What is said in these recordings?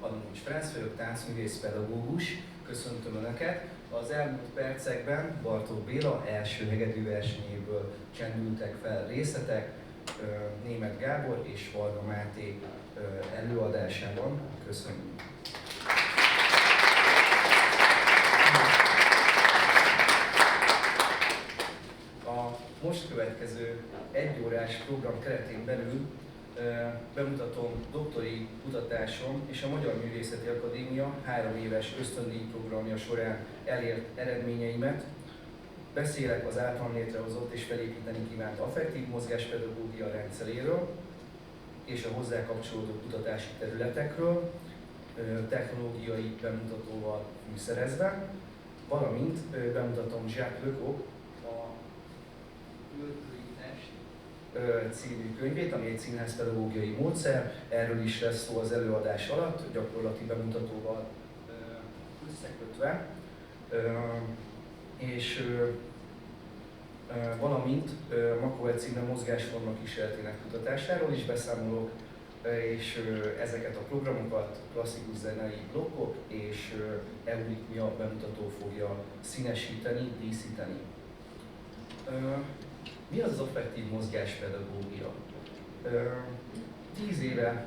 Pannonics Ferenc vagyok, táncművész pedagógus, köszöntöm Önöket. Az elmúlt percekben Bartók Béla első hegedű versenyéből csendültek fel részletek, Németh Gábor és Varga Máté előadásában. Köszönjük! A most következő egyórás program keretén belül bemutatom doktori kutatásom és a Magyar Művészeti Akadémia 3 éves ösztöndíj programja során elért eredményeimet. Beszélek az általam létrehozott és felépíteni kívánt affektív mozgáspedagógia rendszeréről és a hozzá kapcsolódó kutatási területekről, technológiai bemutatóval fűszerezve, valamint bemutatom Jacques Lecoq a című könyvét, ami egy színházpedagógiai módszer. Erről is lesz szó az előadás alatt, gyakorlati bemutatóval összekötve. És valamint Makoe címre mozgásforma kísérletének kutatásáról is beszámolok, és ezeket a programokat klasszikus zenei blokkok és euritmia bemutató fogja színesíteni, díszíteni. Mi az affektív mozgáspedagógia? 10 éve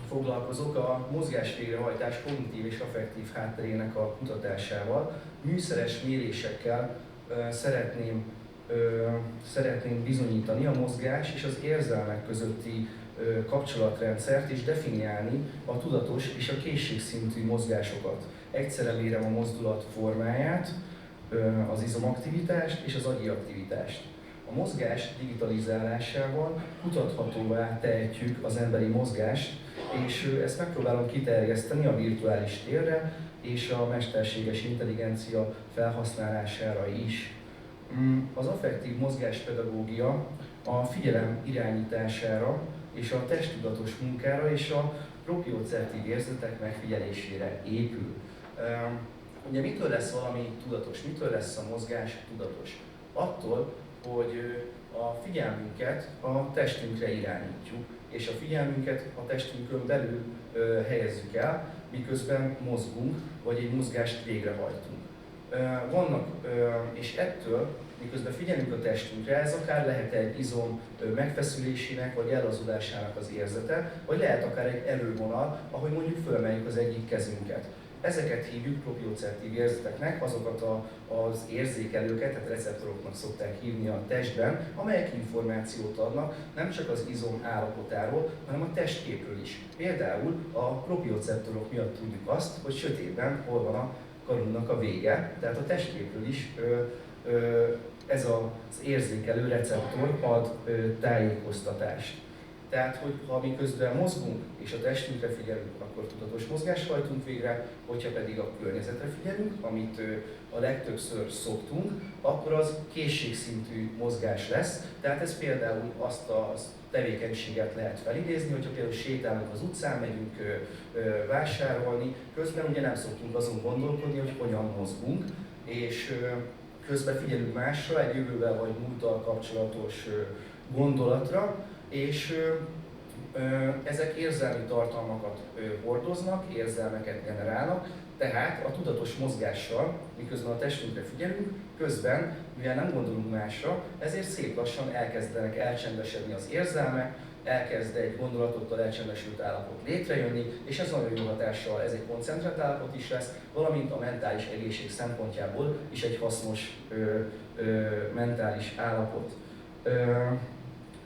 foglalkozok a mozgás végrehajtás kognitív és affektív hátterének a kutatásával. Műszeres mérésekkel szeretném bizonyítani a mozgás és az érzelmek közötti kapcsolatrendszert és definiálni a tudatos és a készségszintű mozgásokat. Egyszerre mérem a mozdulat formáját, az izomaktivitást és az agyi aktivitást. A mozgás digitalizálásával kutathatóvá tehetjük az emberi mozgást, és ezt megpróbálom kiterjeszteni a virtuális térre és a mesterséges intelligencia felhasználására is. Az affektív mozgáspedagógia a figyelem irányítására és a testtudatos munkára és a proprioceptív érzetek megfigyelésére épül. Ugye mitől lesz valami tudatos, mitől lesz a mozgás tudatos? Attól, hogy a figyelmünket a testünkre irányítjuk, és a figyelmünket a testünkön belül helyezzük el, miközben mozgunk, vagy egy mozgást végrehajtunk. És ettől, miközben figyelünk a testünkre, ez akár lehet egy izom megfeszülésének vagy elazulásának az érzete, vagy lehet akár egy erővonal, ahogy mondjuk fölmeljük az egyik kezünket. Ezeket hívjuk proprioceptív érzeteknek, azokat az érzékelőket, tehát receptoroknak szokták hívni a testben, amelyek információt adnak nem csak az izom állapotáról, hanem a testképről is. Például a proprioceptorok miatt tudjuk azt, hogy sötétben hol van a karunknak a vége, tehát a testképről is ez az érzékelő receptor ad tájékoztatást. Tehát, hogy ha mi közben mozgunk és a testünkre figyelünk, akkor tudatos mozgást hajtunk végre, hogyha pedig a környezetre figyelünk, amit a legtöbbször szoktunk, akkor az készségszintű mozgás lesz. Tehát ez például azt a tevékenységet lehet felidézni, hogyha például sétálunk az utcán, megyünk vásárolni, közben ugye nem szoktunk azon gondolkodni, hogy hogyan mozgunk, és közben figyelünk másra, egy jövővel vagy múlttal kapcsolatos gondolatra, és ezek érzelmi tartalmakat hordoznak, érzelmeket generálnak, tehát a tudatos mozgással, miközben a testünkre figyelünk, közben, mivel nem gondolunk másra, ezért szép lassan elkezdenek elcsendesedni az érzelmek, elkezd egy gondolatottal elcsendesült állapot létrejönni, és ez nagyon jó hatással, ez egy koncentrált állapot is lesz, valamint a mentális egészség szempontjából is egy hasznos mentális állapot.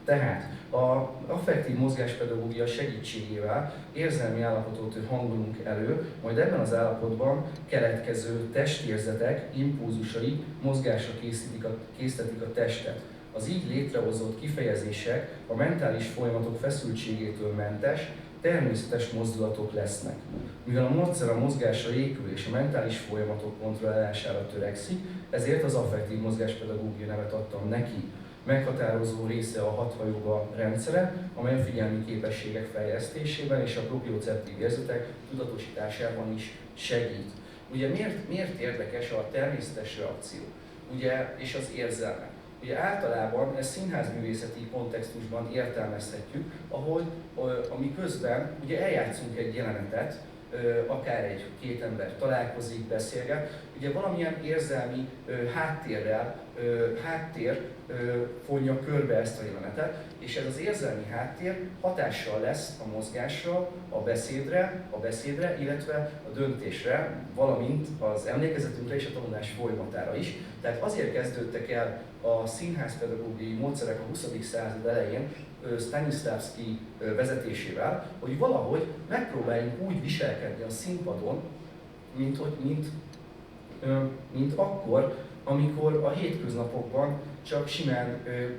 Tehát az affektív mozgáspedagógia segítségével érzelmi állapotot hangolunk elő, majd ebben az állapotban keletkező testérzetek, impulzusai mozgásra késztetik a testet. Az így létrehozott kifejezések a mentális folyamatok feszültségétől mentes, természetes mozdulatok lesznek. Mivel a módszer a mozgásra épül és a mentális folyamatok kontrollálására törekszik, ezért az affektív mozgáspedagógia nevet adtam neki. Meghatározó része a hatha jóga rendszere, amely a figyelmi képességek fejlesztésében és a proprioceptív érzetek tudatosításában is segít. Ugye miért érdekes a természetes reakció, ugye, és az érzelmek? Ugye általában ezt színházművészeti kontextusban értelmezhetjük, ahogy ami közben ugye eljátszunk egy jelenetet, akár két ember találkozik, beszélget, ugye valamilyen érzelmi háttér fonja körbe ezt a jelenetet, és ez az érzelmi háttér hatással lesz a mozgásra, a beszédre, illetve a döntésre, valamint az emlékezetünkre és a tanulás folyamatára is. Tehát azért kezdődtek el a színházpedagógiai módszerek a 20. század elején, Stanislavski vezetésével, hogy valahogy megpróbáljunk úgy viselkedni a színpadon, mint akkor, amikor a hétköznapokban csak simán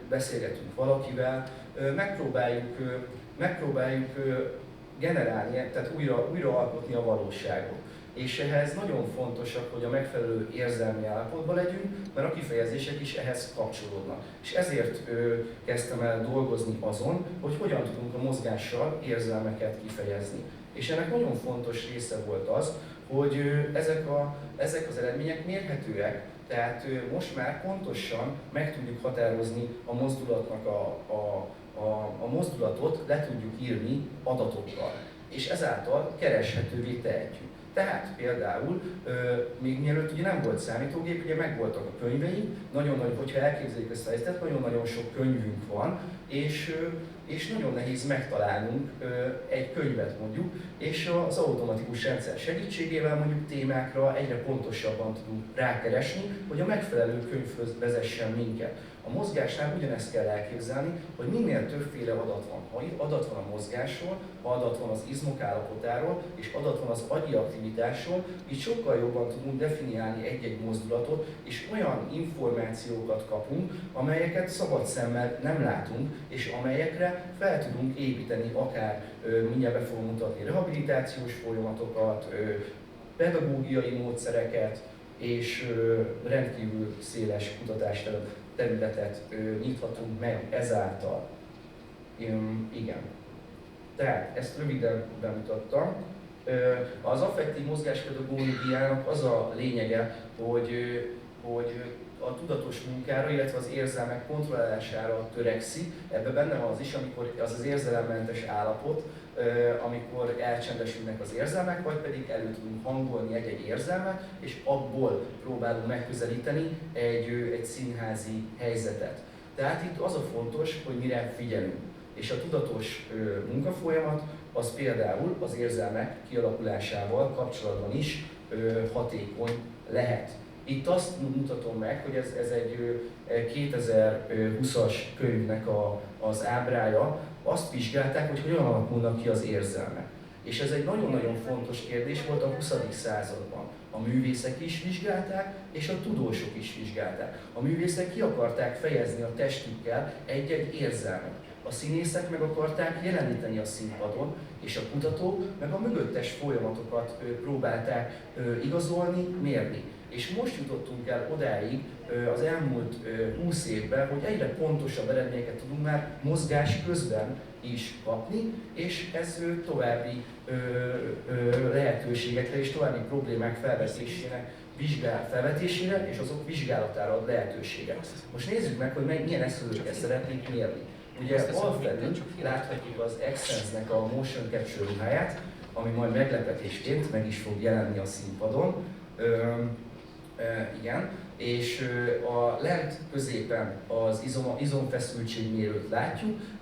beszélgetünk valakivel, megpróbáljuk generálni, tehát újra alkotni a valóságot. És ehhez nagyon fontosak, hogy a megfelelő érzelmi állapotban legyünk, mert a kifejezések is ehhez kapcsolódnak. És ezért kezdtem el dolgozni azon, hogy hogyan tudunk a mozgással érzelmeket kifejezni. És ennek nagyon fontos része volt az, hogy ezek az eredmények mérhetőek, Tehát most már pontosan meg tudjuk határozni a mozdulatnak a mozdulatot, le tudjuk írni adatokkal, és ezáltal kereshetővé tehetjük. Tehát például, még mielőtt ugye nem volt számítógép, ugye megvoltak a könyveink, hogyha elképzeljük ezt a helyzetet, nagyon-nagyon sok könyvünk van, és nagyon nehéz megtalálnunk egy könyvet mondjuk, és az automatikus rendszer segítségével mondjuk témákra egyre pontosabban tudunk rákeresni, hogy a megfelelő könyvhöz vezessen minket. A mozgásnál ugyanezt kell elképzelni, hogy minél többféle adat van. Ha adat van a mozgásról, ha adat van az izmok állapotáról, és adat van az agyi aktivitásról, így sokkal jobban tudunk definiálni egy-egy mozdulatot, és olyan információkat kapunk, amelyeket szabad szemmel nem látunk, és amelyekre fel tudunk építeni akár, mindjárt be fogom mutatni, rehabilitációs folyamatokat, pedagógiai módszereket, és rendkívül széles kutatásterületet nyithatunk meg ezáltal. Igen. Tehát ezt röviden bemutattam. Az affektív mozgáspedagógiának az a lényege, hogy a tudatos munkára, illetve az érzelmek kontrollálására törekszik. Ebben benne van az is, amikor az érzelemmentes állapot, amikor elcsendesülnek az érzelmek, vagy pedig elő tudunk hangolni egy-egy érzelmet, és abból próbálunk megközelíteni egy színházi helyzetet. Tehát itt az a fontos, hogy mire figyelünk. És a tudatos munkafolyamat az például az érzelmek kialakulásával kapcsolatban is hatékony lehet. Itt azt mutatom meg, hogy ez egy 2020-as könyvnek az ábrája. Azt vizsgálták, hogy hogyan alakulnak ki az érzelmek. És ez egy nagyon-nagyon fontos kérdés volt a 20. században. A művészek is vizsgálták, és a tudósok is vizsgálták. A művészek ki akarták fejezni a testükkel egy-egy érzelmet. A színészek meg akarták jeleníteni a színpadon, és a kutatók meg a mögöttes folyamatokat próbálták igazolni, mérni. És most jutottunk el odáig az elmúlt 20 évben, hogy egyre pontosabb eredményeket tudunk már mozgás közben is kapni, és ez további lehetőségekre és további problémák felvetésére és azok vizsgálatára ad lehetőséget. Most nézzük meg, hogy milyen eszközökkel szeretnénk mérni. Ugye alfelül láthatjuk az Xsense-nek a motion capture ruháját, ami majd meglepetésként meg is fog jelenni a színpadon. Igen, és a lent középen az izomfeszültségmérőt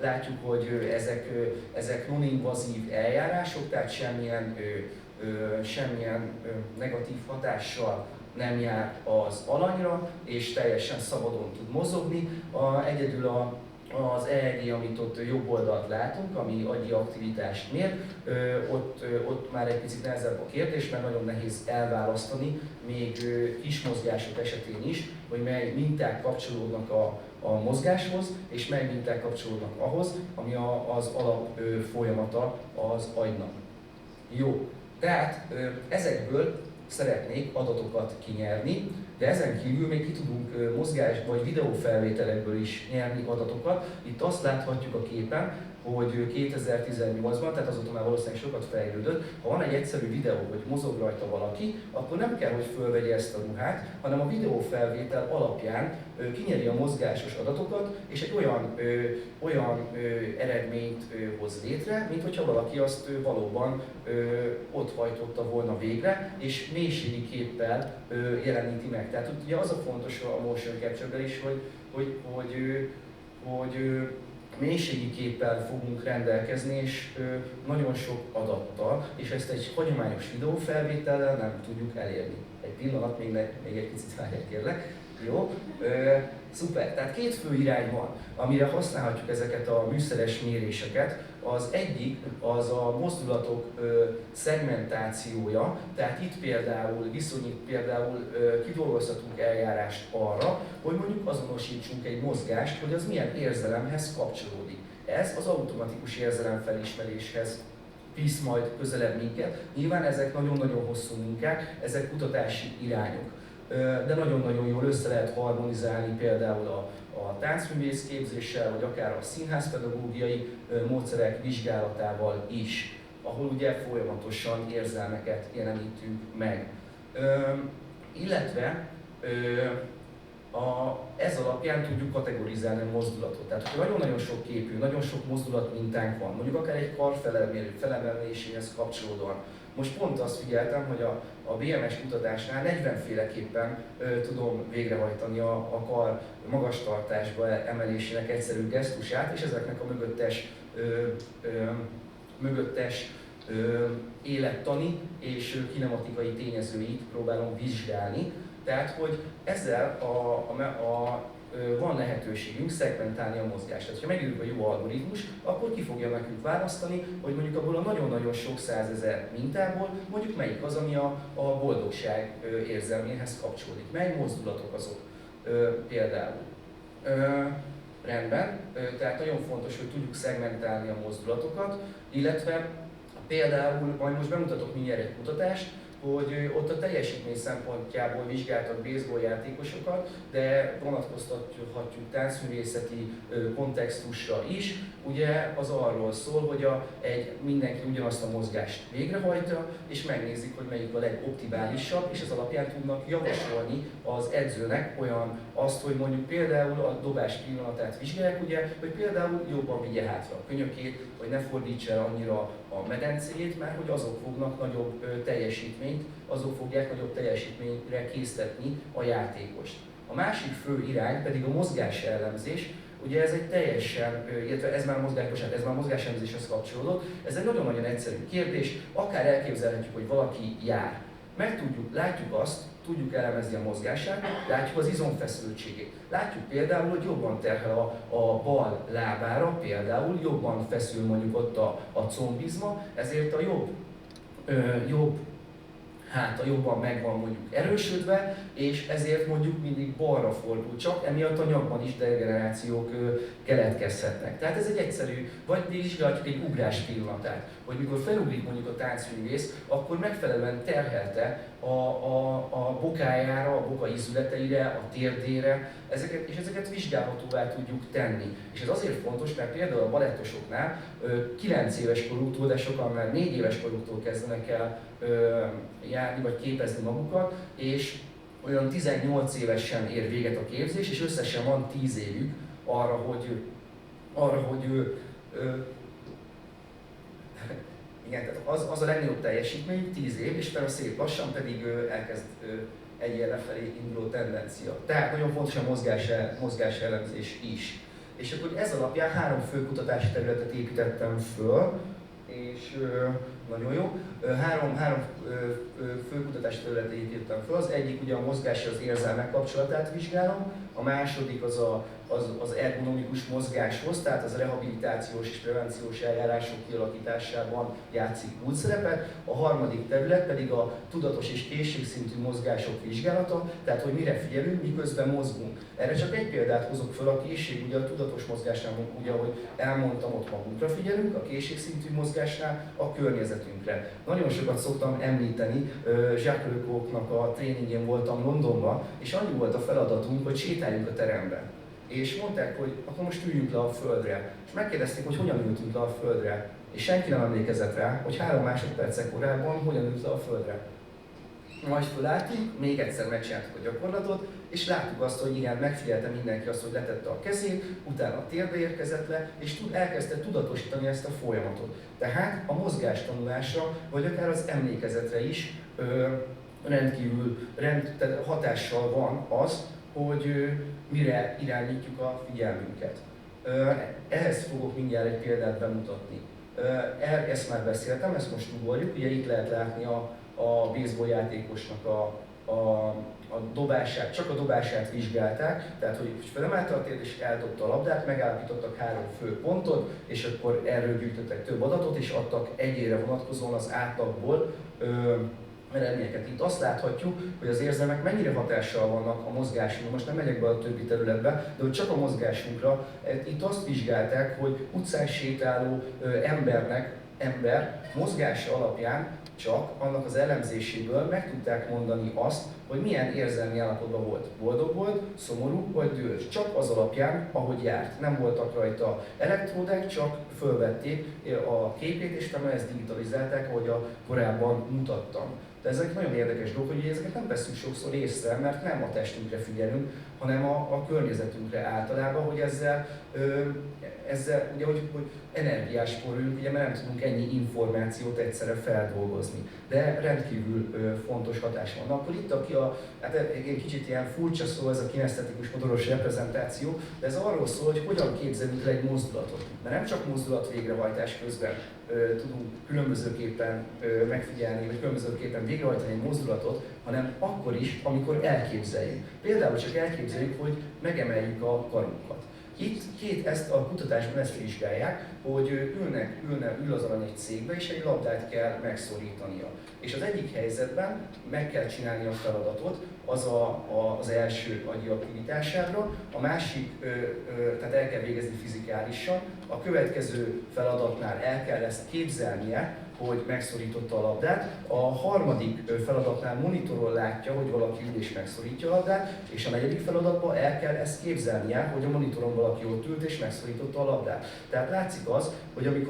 látjuk, hogy ezek non-invazív eljárások, tehát semmilyen negatív hatással nem jár az alanyra, és teljesen szabadon tud mozogni. Egyedül az EEG, amit ott jobb oldalt látunk, ami agyi aktivitást mér, ott már egy picit nehezebb a kérdés, mert nagyon nehéz elválasztani, még kis mozgások esetén is, hogy mely minták kapcsolódnak a mozgáshoz, és mely minták kapcsolódnak ahhoz, ami az alap folyamata az agynak. Jó, tehát ezekből szeretnék adatokat kinyerni, de ezen kívül még ki tudunk mozgás vagy videófelvételekből is nyerni adatokat. Itt azt láthatjuk a képen, hogy 2018-ban, tehát azóta már valószínűleg sokat fejlődött, ha van egy egyszerű videó, hogy mozog rajta valaki, akkor nem kell, hogy fölvegye ezt a ruhát, hanem a videófelvétel alapján kinyeri a mozgásos adatokat, és egy olyan eredményt hoz létre, mint hogyha valaki azt valóban ott hajtotta volna végre, és mélységi képpel jeleníti meg. Tehát ugye az a fontos a motion capture-ben is, hogy mélységi képpel fogunk rendelkezni, és nagyon sok adattal, és ezt egy hagyományos videófelvétellel nem tudjuk elérni. Egy pillanat, még egy picit várják, kérlek. Jó, szuper. Tehát két fő irány van, amire használhatjuk ezeket a műszeres méréseket. Az egyik az a mozdulatok szegmentációja, tehát itt például kidolgozhatunk eljárást arra, hogy mondjuk azonosítsunk egy mozgást, hogy az milyen érzelemhez kapcsolódik. Ez az automatikus érzelemfelismeréshez visz majd közelebb minket. Nyilván ezek nagyon-nagyon hosszú munkák, ezek kutatási irányok. De nagyon-nagyon jól össze lehet harmonizálni például a táncművész képzéssel, vagy akár a színházpedagógiai módszerek vizsgálatával is, ahol ugye folyamatosan érzelmeket jelenítünk meg. Illetve Ez alapján tudjuk kategorizálni a mozdulatot. Tehát, hogyha nagyon-nagyon sok képű, nagyon sok mozdulatmintánk van, mondjuk akár egy kar felemeléséhez kapcsolódóan. Most pont azt figyeltem, hogy a BMS kutatásnál 40 féleképpen tudom végrehajtani a kar magastartásba emelésének egyszerű gesztusát, és ezeknek a mögöttes élettani és kinematikai tényezőit próbálom vizsgálni. Tehát, hogy ezzel van lehetőségünk szegmentálni a mozgást. Tehát, ha megírjuk a jó algoritmus, akkor ki fogja nekünk választani, hogy mondjuk abból a nagyon-nagyon sok százezer mintából mondjuk melyik az, ami a boldogság érzelméhez kapcsolódik. Mely mozdulatok azok például. Rendben, tehát nagyon fontos, hogy tudjuk szegmentálni a mozdulatokat, illetve például, majd most bemutatok mindjárt egy kutatást, hogy ott a teljesítmény szempontjából vizsgáltak baseball játékosokat, de vonatkoztathatjuk táncművészeti kontextusra is. Ugye az arról szól, hogy mindenki ugyanazt a mozgást végrehajtja, és megnézik, hogy melyik a legoptimálisabb, és ez alapján tudnak javasolni az edzőnek azt, hogy mondjuk például a dobás pillanatát vizsgálják, ugye, hogy például jobban vigye hátra a könyökét, vagy ne fordítsa el annyira a medencéjét, mert hogy azok fognak nagyobb fogják nagyobb teljesítményre késztetni a játékost. A másik fő irány pedig a mozgás elemzés. Ugye ez egy teljesen, illetve ez már mozgás elemzéshez kapcsolódott. Ez egy nagyon-nagyon egyszerű kérdés, akár elképzelhetjük, hogy valaki jár. Tudjuk elemezni a mozgását, látjuk az izomfeszültségét. Látjuk például, hogy jobban terhel a bal lábára, például jobban feszül mondjuk ott a combizma, ezért a jobb háta jobban meg van mondjuk erősödve, és ezért mondjuk mindig balra fordul csak, emiatt a nyakban is degenerációk keletkezhetnek. Tehát ez egy egyszerű, vagy vizsgáljuk egy ugrás pillanatát, hogy mikor felugrik mondjuk a táncművész, akkor megfelelően terhelte a bokájára, a boka ízületeire, a térdére, ezeket vizsgálhatóvá tudjuk tenni. És ez azért fontos, mert például a balettosoknál 9 éves koruktól, de sokan már 4 éves koruktól kezdenek el járni vagy képezni magukat, és olyan 18 évesen ér véget a képzés, és összesen van 10 évük arra, hogy igen, tehát az a legnagyobb teljesítmény, 10 év, és utána szép lassan pedig elkezd egy ilyen lefelé induló tendencia. Tehát nagyon fontos a mozgás elemzés is. És akkor ez alapján 3 fő kutatási területet építettem föl, és nagyon jó. Három fő kutatási területet építettem föl. Az egyik ugye a mozgás és az érzelmek kapcsolatát vizsgálom, a második az ergonomikus mozgáshoz, tehát az rehabilitációs és prevenciós eljárások kialakításában játszik kulcsszerepet, a harmadik terület pedig a tudatos és készségszintű mozgások vizsgálata, tehát hogy mire figyelünk, miközben mozgunk. Erre csak egy példát hozok föl, a készség, ugye a tudatos mozgásnál, ugye ahogy elmondtam, ott magunkra figyelünk, a készségszintű mozgásnál a környezetünkre. Nagyon sokat szoktam említeni, Jacques Lecoqnak a tréningén voltam Londonban, és annyi volt a feladatunk, hogy sétáljunk a teremben. És mondták, hogy akkor most üljünk le a földre. És megkérdezték, hogy hogyan ültünk le a földre. És senki nem emlékezett rá, hogy 3 másodperccel korábban hogyan ült le a földre. Majd fölálltunk, még egyszer megcsináltuk a gyakorlatot, és láttuk azt, hogy igen, megfigyelte mindenki azt, hogy letette a kezét, utána a térdbe érkezett le, és elkezdte tudatosítani ezt a folyamatot. Tehát a mozgástanulásra, vagy akár az emlékezetre is tehát hatással van az, hogy mire irányítjuk a figyelmünket. Ehhez fogok mindjárt egy példát bemutatni. Ezt már beszéltem, ezt most ugorjuk, ugye itt lehet látni a baseball játékosnak a dobását, csak a dobását vizsgálták, tehát hogy felemelte a tért és eldobta a labdát, megállapítottak 3 fő pontot, és akkor erről gyűjtöttek több adatot, és adtak egyére vonatkozóan az átlagból eredményeket. Itt azt láthatjuk, hogy az érzelmek mennyire hatással vannak a mozgásunkra. Most nem megyek be a többi területbe, de hogy csak a mozgásunkra. Itt azt vizsgálták, hogy utcán sétáló ember mozgása alapján csak annak az elemzéséből meg tudták mondani azt, hogy milyen érzelmi állapotban volt. Boldog volt, szomorú vagy dühös. Csak az alapján, ahogy járt. Nem voltak rajta elektródák, csak fölvették a képét, és utána ezt digitalizálták, ahogy korábban mutattam. De ezek nagyon érdekes dolgok, hogy ezeket nem veszünk sokszor észre, mert nem a testünkre figyelünk, hanem a környezetünkre általában, hogy ezzel ugye, hogy energiás sporulunk, ugye, mert nem tudunk ennyi információt egyszerre feldolgozni. De rendkívül fontos hatás van. Akkor itt hát egy kicsit ilyen furcsa szó ez a kinesztetikus motoros reprezentáció, de ez arról szól, hogy hogyan képzelünk le egy mozdulatot. Mert nem csak mozdulat végrehajtás közben tudunk különbözőképpen megfigyelni, vagy különbözőképpen végrehajtani egy mozdulatot, hanem akkor is, amikor elképzeljük. Például csak elképzeljük, hogy megemeljük a karunkat. Itt ezt a kutatásban ezt vizsgálják, hogy ül az alany egy cégbe, és egy labdát kell megszorítania. És az egyik helyzetben meg kell csinálni a feladatot, az első agyi aktivitására, a másik, tehát el kell végezni fizikálisan, a következő feladatnál el kell ezt képzelnie, hogy megszorította a labdát, a harmadik feladatnál monitoron látja, hogy valaki ül és megszorítja a labdát, és a negyedik feladatban el kell ezt képzelnie, hogy a monitoron valaki ott ült és megszorította a labdát. Tehát látszik az, hogy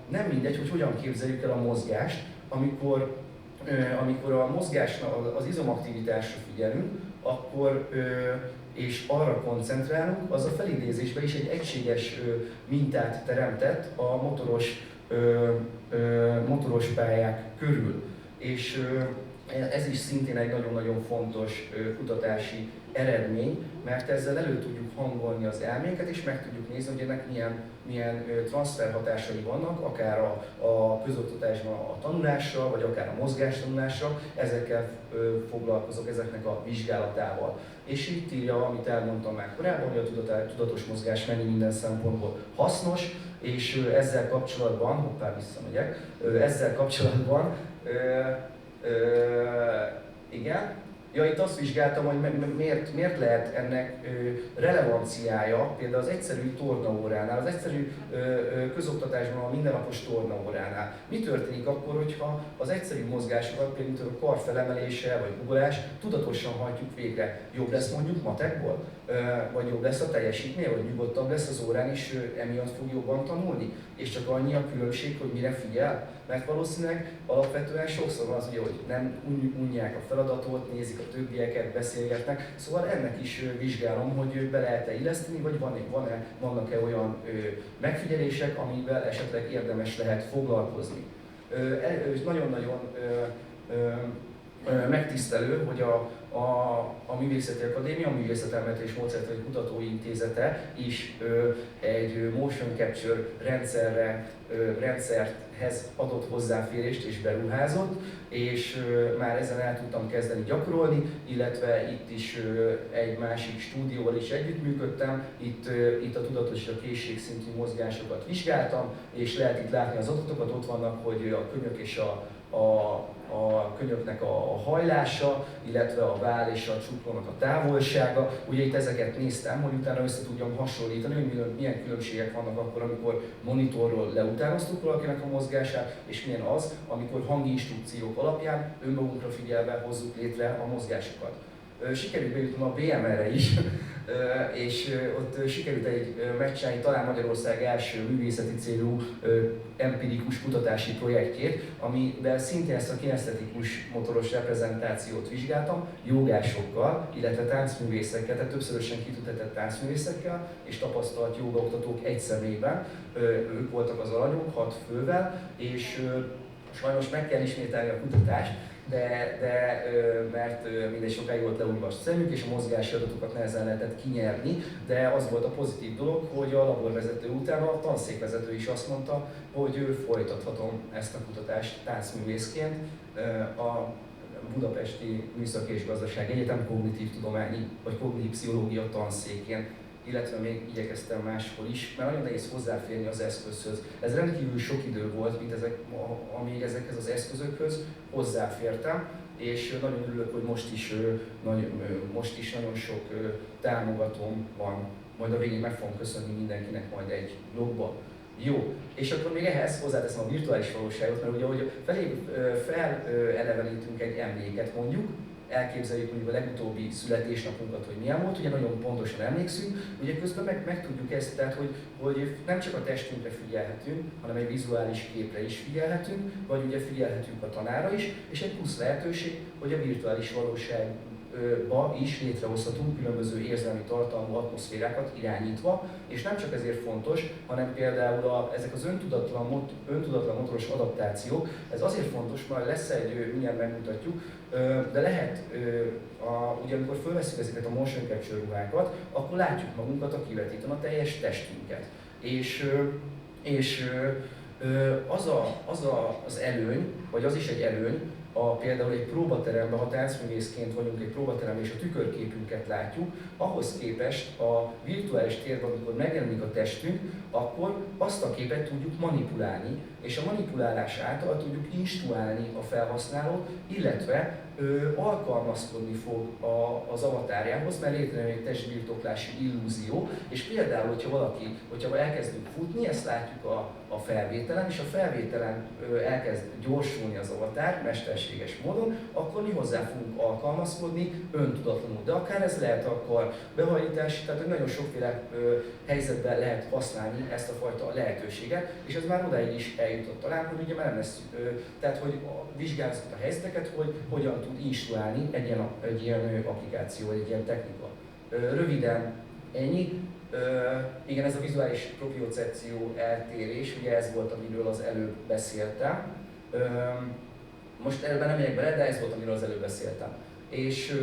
nem mindegy, hogy hogyan képzeljük el a mozgást, amikor a mozgásnak, az izomaktivitásra figyelünk, akkor és arra koncentrálunk, az a felidézésben is egy egységes mintát teremtett a motoros pályák körül. És ez is szintén egy nagyon-nagyon fontos kutatási eredmény, mert ezzel elő tudjuk hangolni az elménket, és meg tudjuk nézni, hogy ennek milyen transferhatásai vannak, akár a közoktatásban a tanulásra, vagy akár a mozgástanulásra, ezekkel foglalkozok, ezeknek a vizsgálatával. És itt írja, amit elmondtam már korábban, hogy a tudatos mozgás mennyi minden szempontból hasznos, és ezzel kapcsolatban, ezzel kapcsolatban, igen, ja, itt azt vizsgáltam, hogy miért lehet ennek relevanciája például az egyszerű tornaóránál, az egyszerű közoktatásban a mindennapos tornaóránál. Mi történik akkor, hogyha az egyszerű mozgásokat, például a kar felemelése vagy ugolás tudatosan hajtjuk végre? Jobb lesz mondjuk matekból? Vagy jobb lesz a teljesítmény, vagy nyugodtabb lesz az órán, és emiatt fog jobban tanulni? És csak annyi a különbség, hogy mire figyel? Mert valószínűleg alapvetően sokszor van az, ugye, hogy nem unják a feladatot, nézik a többieket, beszélgetnek. Szóval ennek is vizsgálom, hogy be lehet-e illeszteni, vagy vannak-e olyan megfigyelések, amivel esetleg érdemes lehet foglalkozni. Nagyon-nagyon megtisztelő, hogy a Művészeti Akadémia, a Művészetelméleti és Módszertani Kutatóintézete is egy motion capture rendszerhez adott hozzáférést és beruházott, és már ezen el tudtam kezdeni gyakorolni, illetve itt is egy másik stúdióval is együttműködtem, itt a tudatos és a készségszintű mozgásokat vizsgáltam, és lehet itt látni az adatokat, ott vannak, hogy a könyök és a könyöknek a hajlása, illetve a váll és a csuklónak a távolsága. Ugye itt ezeket néztem, hogy utána össze tudjam hasonlítani, hogy milyen különbségek vannak akkor, amikor monitorról leutánoztuk valakinek a mozgását, és milyen az, amikor hangi instrukciók alapján önmagunkra figyelve hozzuk létre a mozgásokat. Sikerült bejutnom a BMR-re is, és ott sikerült egy megcsinálni talán Magyarország első művészeti célú empirikus kutatási projektjét, amiben szintén ezt a kinesztetikus motoros reprezentációt vizsgáltam, jogásokkal, illetve táncművészekkel, tehát többszörösen kitüntetett táncművészekkel és tapasztalt jogaoktatók egy személyben. Ők voltak az alanyok, 6 fővel, és sajnos meg kell ismételni a kutatást, mert mindegy sokáig volt leolvast szemük, és a mozgási adatokat nehezen lehetett kinyerni, de az volt a pozitív dolog, hogy a laborvezető után a tanszékvezető is azt mondta, hogy folytathatom ezt a kutatást táncművészként a Budapesti Műszaki és Gazdasági Egyetem kognitív tudományi vagy kognitív pszichológia tanszékén, illetve még igyekeztem máshol is, mert nagyon nehéz hozzáférni az eszközhöz. Ez rendkívül sok idő volt, amíg ezekhez az eszközökhöz hozzáfértem, és nagyon örülök, hogy most is nagyon sok támogatóm van. Majd a végén meg fogom köszönni mindenkinek majd egy blogba. Jó, és akkor még ehhez hozzáteszem a virtuális valóságot, mert ugye, hogy felelevenítünk egy emléket mondjuk, elképzeljük mondjuk a legutóbbi születésnapunkat, hogy milyen volt, ugye nagyon pontosan emlékszünk, ugye közben meg tudjuk ezt, tehát hogy nem csak a testünkre figyelhetünk, hanem egy vizuális képre is figyelhetünk, vagy ugye figyelhetünk a tanára is, és egy plusz lehetőség, hogy a virtuális valóságba is létrehozhatunk különböző érzelmi tartalmú atmoszférákat irányítva, és nem csak ezért fontos, hanem például ezek az öntudatlan motoros adaptációk, ez azért fontos, majd lesz egy, mindjárt megmutatjuk, de lehet, ugye amikor fölveszünk ezeket a motion capture ruhákat, akkor látjuk magunkat a kivetítőn, a teljes testünket. És az előny, vagy az is egy előny, például egy próbateremben, ha táncművészként vagyunk egy próbateremben és a tükörképünket látjuk, ahhoz képest a virtuális térben, amikor megjelenik a testünk, akkor azt a képet tudjuk manipulálni, és a manipulálás által tudjuk instruálni a felhasználót, illetve alkalmazkodni fog az avatárjához, mert létrejön egy testbirtoklási illúzió, és például, hogyha elkezdünk futni, ezt látjuk a felvételen, és a felvételen elkezd gyorsulni az avatár mesterséges módon, akkor mi hozzá fogunk alkalmazkodni öntudatlanul. De akár ez lehet akkor behajlítás, tehát nagyon sokféle helyzetben lehet használni ezt a fajta lehetőséget, és ez már odáig is eljutott talán, hogy ugye már nem lesz, tehát hogy vizsgáljuk a helyzeteket, hogy hogyan tud instruálni egy ilyen applikáció, egy ilyen technika. Röviden ennyi. Igen, ez a vizuális propriocepció eltérés, ugye ez volt, amiről az előbb beszéltem. Most ebben nem megyek bele, de ez volt, amiről az előbb beszéltem. És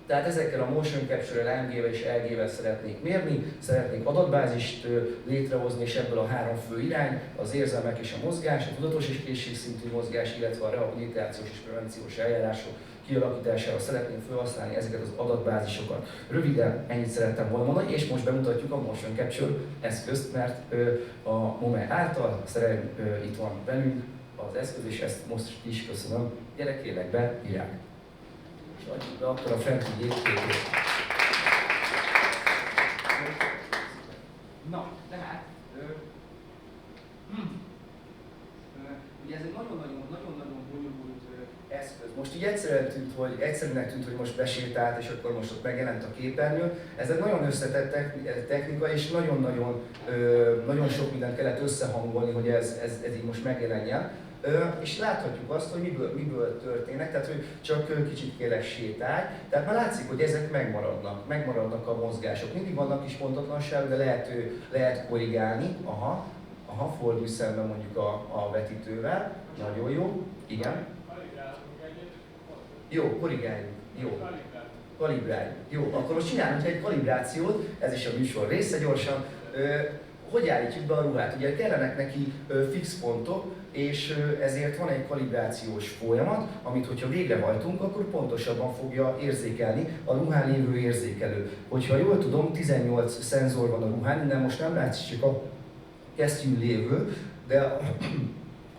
tehát ezekkel a motion capture-rel, MG-vel és LG-vel szeretnék mérni, szeretnék adatbázist létrehozni, és ebből a három fő irány, az érzelmek és a mozgás, a tudatos és készségszintű mozgás, illetve a rehabilitációs és prevenciós eljárások kialakítására szeretném felhasználni ezeket az adatbázisokat. Röviden ennyit szerettem volna mondani, és most bemutatjuk a motion capture eszközt, mert a MOME által itt van velünk az eszköz, és ezt most is köszönöm. Gyere, kérlek be, írják. És adjuk be akkor a fenti gépképét. Na, tehát, ugye ez egy nagyon-nagyon bonyolult eszköz. Most így egyszerűnek tűnt, hogy most besétált, és akkor most ott megjelent a képernyő. Ez egy nagyon összetett technika, és nagyon sok mindent kellett összehangolni, hogy ez így most megjelenjen. És láthatjuk azt, hogy miből történnek, tehát hogy csak kicsit kérlek sétálj. Tehát már látszik, hogy ezek megmaradnak a mozgások. Mindig vannak kis pontatlanságok, de lehet korrigálni. Aha, fordulj szembe mondjuk a vetítővel. Nagyon jó. Igen. Jó, korrigáljuk. Jó. Kalibráljuk. Jó, akkor most csinálunk egy kalibrációt, ez is a műsor része gyorsan. Hogy állítjuk be a ruhát? Ugye kellenek neki fix pontok, és ezért van egy kalibrációs folyamat, amit hogyha végrehajtunk, akkor pontosabban fogja érzékelni a ruhán lévő érzékelő. Hogyha jól tudom, 18 szenzor van a ruhán, innen most nem látszik csak a kesztyűn lévő, de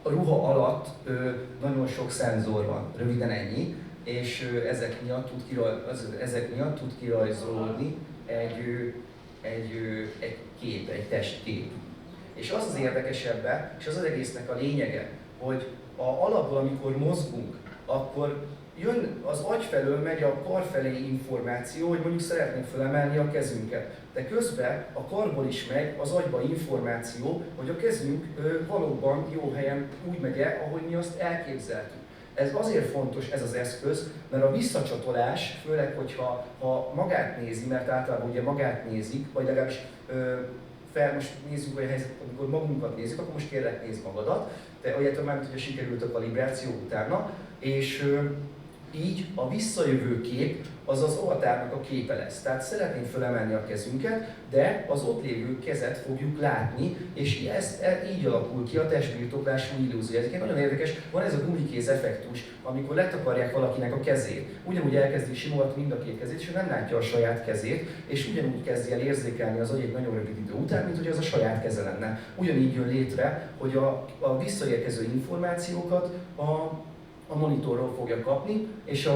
a ruha alatt nagyon sok szenzor van, röviden ennyi, és ezek miatt tud kirajzolódni egy kép, egy testkép. És az az érdekesebben, és az az egésznek a lényege, hogy alapból, amikor mozgunk, akkor jön az agy felől, megy a kar felé információ, hogy mondjuk szeretnénk felemelni a kezünket. De közben a karból is megy az agyba információ, hogy a kezünk valóban jó helyen úgy megy-e, ahogy mi azt elképzeltük. Ez azért fontos ez az eszköz, mert a visszacsatolás, főleg, hogyha magát nézi, mert általában ugye magát nézik, vagy legalábbis most nézzük olyan helyzetet, amikor magunkat nézzük, akkor most kérlek nézd magadat, de olyat már, hogyha sikerült a kalibráció utána, és így a visszajövő kép az az avatárnak a képe lesz. Tehát szeretnénk felemelni a kezünket, de az ott lévő kezet fogjuk látni, és így alakul ki a testbirtoklású illúzió. Ezeket nagyon érdekes, van ez a gumikéz effektus, amikor letakarják valakinek a kezét. Ugyanúgy elkezdi simogatni mind a két kezét, és ő nem látja a saját kezét, és ugyanúgy kezdi el érzékelni az agy egy nagyon rövid idő után, mint hogy az a saját keze lenne. Ugyanígy jön létre, hogy a visszaérkező információkat a monitorról fogja kapni, és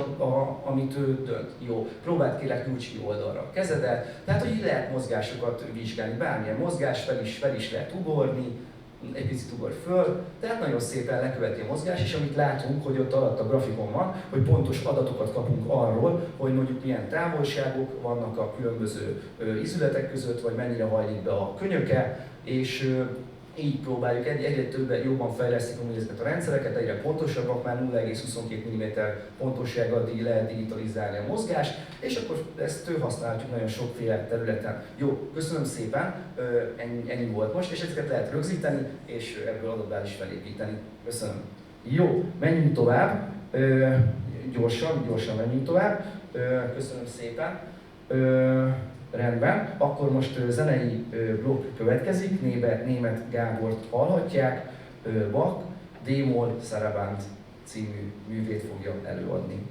amit ő dönt. Jó, próbáld kérlek nyújts ki oldalra a kezedet, tehát hogy így lehet mozgásokat vizsgálni, bármilyen mozgás fel is lehet ugorni, egy picit ugor föl, tehát nagyon szépen leköveti a mozgás, és amit látunk, hogy ott alatt a grafikon van, hogy pontos adatokat kapunk arról, hogy mondjuk milyen távolságok vannak a különböző izületek között, vagy mennyire hajlik be a könyöke, és így próbáljuk, egyre többen jobban fejlesztik ezeket a rendszereket, egyre pontosabbak, már 0,22 mm pontossággal lehet digitalizálni a mozgást, és akkor ezt használhatjuk nagyon sokféle területen. Jó, köszönöm szépen, ennyi volt most, és ezeket lehet rögzíteni, és ebből adatbázis is felépíteni. Köszönöm. Jó, menjünk tovább, gyorsan menjünk tovább. Köszönöm szépen. Rendben, akkor most zenei blokk következik, Németh Gábort hallhatják, Bach, D-moll Saraband című művét fogja előadni.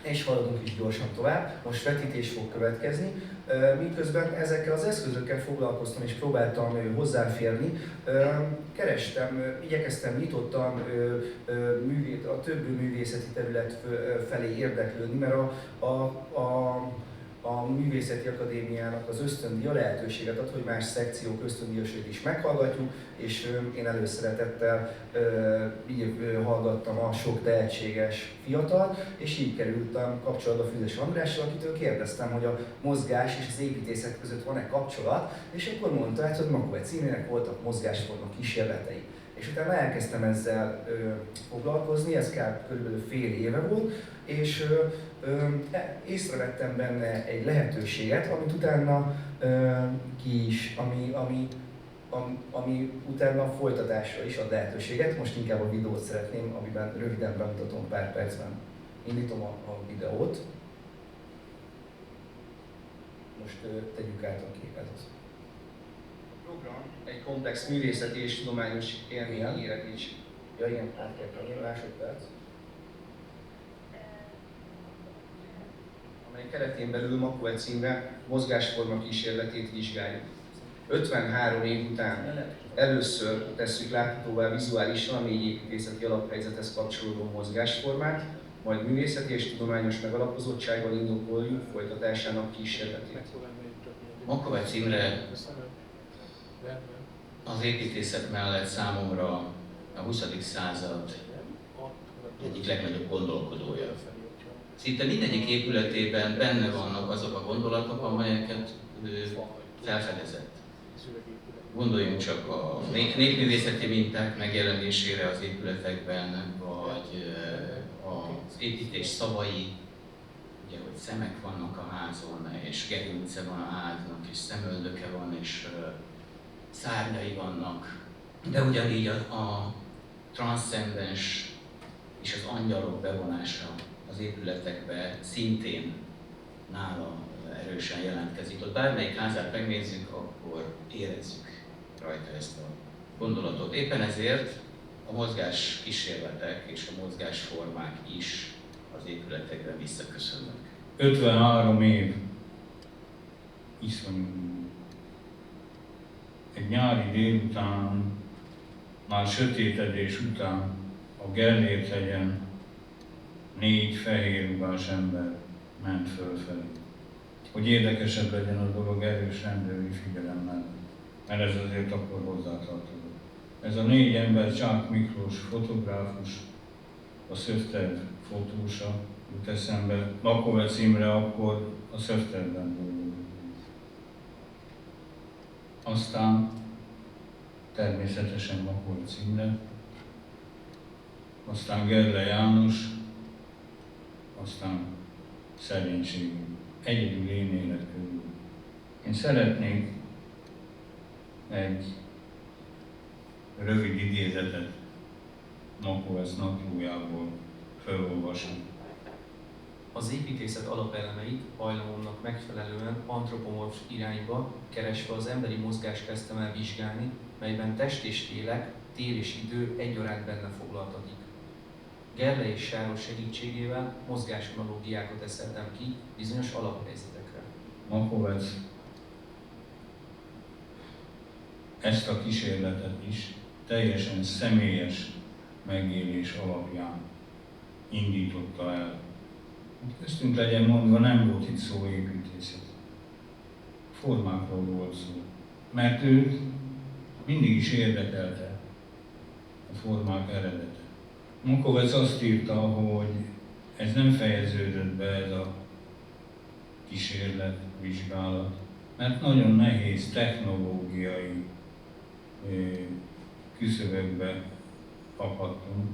És haladunk is gyorsan tovább. Most vetítés fog következni. Miközben ezekkel az eszközökkel foglalkoztam és próbáltam hozzáférni, igyekeztem nyitottan a többi művészeti terület felé érdeklődni, mert a Művészeti Akadémiának az ösztöndíja lehetőséget ad, hogy más szekciók ösztöndíjasait is meghallgatjuk, és én előszeretettel hallgattam a sok tehetséges fiatalt, és így kerültem kapcsolatba Füzes Andrással, akitől kérdeztem, hogy a mozgás és az építészet között van-e kapcsolat, és akkor mondta, hogy Makove címének voltak mozgásforma kísérletei. És utána elkezdtem ezzel foglalkozni, ez körülbelül fél éve volt, és észrevettem benne egy lehetőséget, amit utána ami utána a folytatásra is ad lehetőséget. Most inkább a videót szeretném, amiben röviden bemutatom pár percben. Indítom a videót. Most tegyük át a képet. A program egy komplex művészeti és tudományos élményére is. Ja, igen, át kell tenni, másodperc. Amely keretén belül Makove Imre mozgásforma kísérletét vizsgáljuk. 53 év után először tesszük láthatóvá vizuálisan a négy építészeti alaphelyzethez kapcsolódó mozgásformát, majd művészeti és tudományos megalapozottsággal indokoljuk folytatásának kísérletét. Makove Imre az építészet mellett számomra a 20. század egyik legnagyobb gondolkodója. Szinte mindegyik épületében benne vannak azok a gondolatok, amelyeket ő felfedezett. Gondoljunk csak a népművészeti minták megjelenésére az épületekben, vagy az építés szavai, ugye, hogy szemek vannak a házon, és gerince van a háznak, és szemöldöke van, és szárnyai vannak. De ugyanígy a transzcendens és az angyalok bevonása az épületekbe szintén nála erősen jelentkezik. Ott bármelyik házát megnézzük, akkor érezzük rajta ezt a gondolatot. Éppen ezért a mozgás kísérletek és a mozgásformák is az épületekre visszaköszönnek. 53 év iszonyú. Egy nyári délután, már sötétedés után a Gellért-hegyen 4 fehérruhás ember ment fölfelé. Hogy érdekesebb legyen a dolog, erős rendőri figyelemmel, mert ez azért akkor hozzátartozott. Ez a 4 ember Csák Miklós fotográfus, a Szöfter fotósa jut eszembe, Makove Imre akkor a Szöfterben dolgozott. Aztán természetesen Makove Imre, aztán Gerle János, aztán szerénység. Egyedül én élek körül. Én szeretnék egy rövid idézetet Makove naplójából felolvasni. Az építészet alapelemeit hajlamomnak megfelelően antropomorf irányba keresve az emberi mozgást kezdtem el vizsgálni, melyben test és lélek, tér és idő egyaránt benne foglaltatik. Gerle és Sáros segítségével mozgásanalógiákat eszeltem ki bizonyos alaphelyzetekre. Makove ezt a kísérletet is teljesen személyes megélés alapján indította el. Köztünk legyen mondva, nem volt itt szó építészet. Formákról volt szó. Mert őt mindig is érdekelte a formák eredete. Makove azt írta, hogy ez nem fejeződött be, ez a kísérlet, vizsgálat, mert nagyon nehéz technológiai küszöbökbe akadtunk.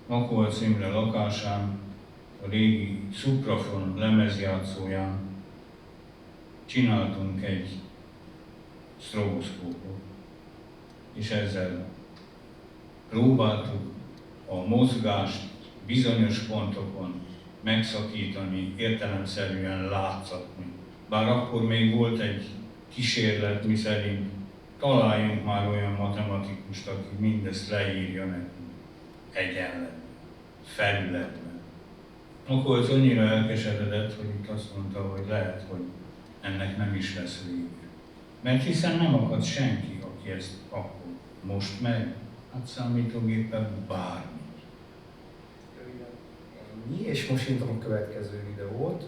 Makove Imre lakásán, a régi Suprafon lemezjátszóján csináltunk egy sztroboszkópot, és ezzel próbáltuk a mozgást bizonyos pontokon megszakítani, értelemszerűen látszatni. Bár akkor még volt egy kísérlet, miszerint találjunk már olyan matematikust, aki mindezt leírja nekünk egyenletben, felületben. Akkor az annyira elkeseredett, hogy itt azt mondta, hogy lehet, hogy ennek nem is lesz vége. Mert hiszen nem akad senki, aki ezt akkor most meg, hát számítógépen bármi. Ennyi, és most indítom a következő videót,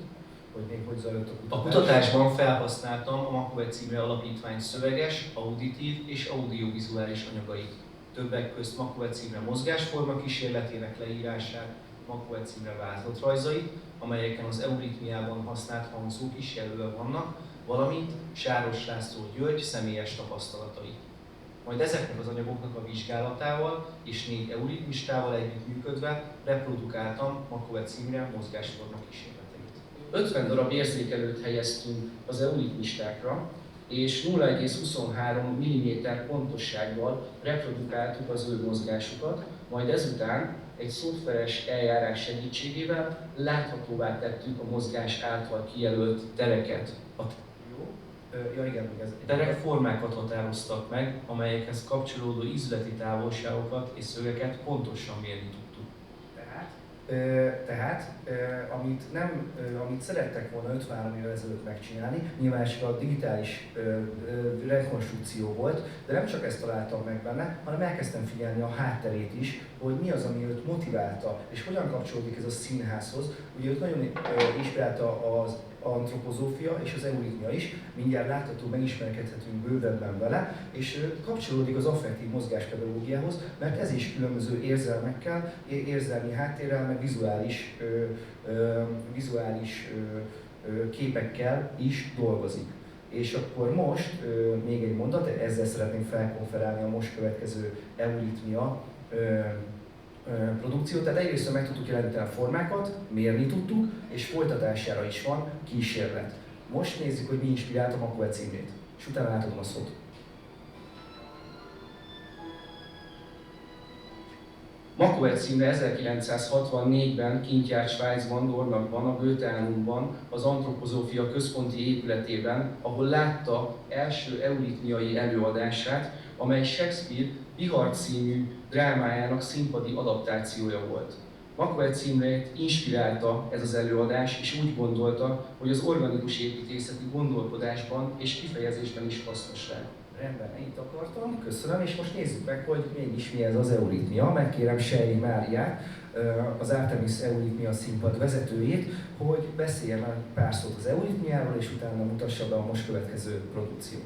hogy még hogy zajlott a kutatás. A kutatásban felhasználtam a Makove Imre Alapítvány szöveges, auditív és audiovizuális anyagait. Többek közt Makove Imre mozgásforma kísérletének leírását, Makove Imre vázlatrajzait, amelyeken az euritmiában használt hangzók is jelölve vannak, valamint Sáros László György személyes tapasztalatai. Majd ezeknek az anyagoknak a vizsgálatával és 4 euritmistával együttműködve reprodukáltam Makove Imre mozgásforma kísérleteit. 50 darab érzékelőt helyeztünk az euritmistákra, és 0,23 mm pontossággal reprodukáltuk az ő mozgásukat, majd ezután egy szoftveres eljárás segítségével láthatóvá tettük a mozgás által kijelölt tereket. Ja igen, ez Terek formákat határoztak meg, amelyekhez kapcsolódó ízleti távolságokat és szögeket pontosan mérni tudtuk. Tehát Tehát, amit szerettek volna 53 évvel ezelőtt megcsinálni, nyilván a digitális rekonstrukció volt, de nem csak ezt találtam meg benne, hanem elkezdtem figyelni a hátterét is, hogy mi az, ami őt motiválta, és hogyan kapcsolódik ez a színházhoz. Ugye őt nagyon inspirálta az antropozófia és az euritmia is, mindjárt látható, megismerkedhetünk bővebben vele, és kapcsolódik az affektív mozgáspedagógiához, mert ez is különböző érzelmekkel, érzelmi háttérrel, meg vizuális képekkel is dolgozik. És akkor most még egy mondat, ezzel szeretném felkonferálni a most következő euritmia produkciót. Tehát egyrészt meg tudtuk jelenteni a formákat, mérni tudtuk, és folytatására is van kísérlet. Most nézzük, hogy mi inspirálta Makue címét, és utána átadom a szót. Makue címre 1964-ben kint járt Svájcban, Dornakban, a Goetheanumban, az antropozófia központi épületében, ahol látta első euritmiai előadását, amely Shakespeare Vihar című drámájának színpadi adaptációja volt. Makue címét inspirálta ez az előadás, és úgy gondolta, hogy az organikus építészeti gondolkodásban és kifejezésben is hasznos rá. Rendben, ennyit akartam, köszönöm, és most nézzük meg, hogy mégis mi ez az euritmia. Megkérem Sejli Máriát, az Artemis Euritmia színpad vezetőjét, hogy beszéljen egy pár szót az euritmiáról, és utána mutassa be a most következő produkciót.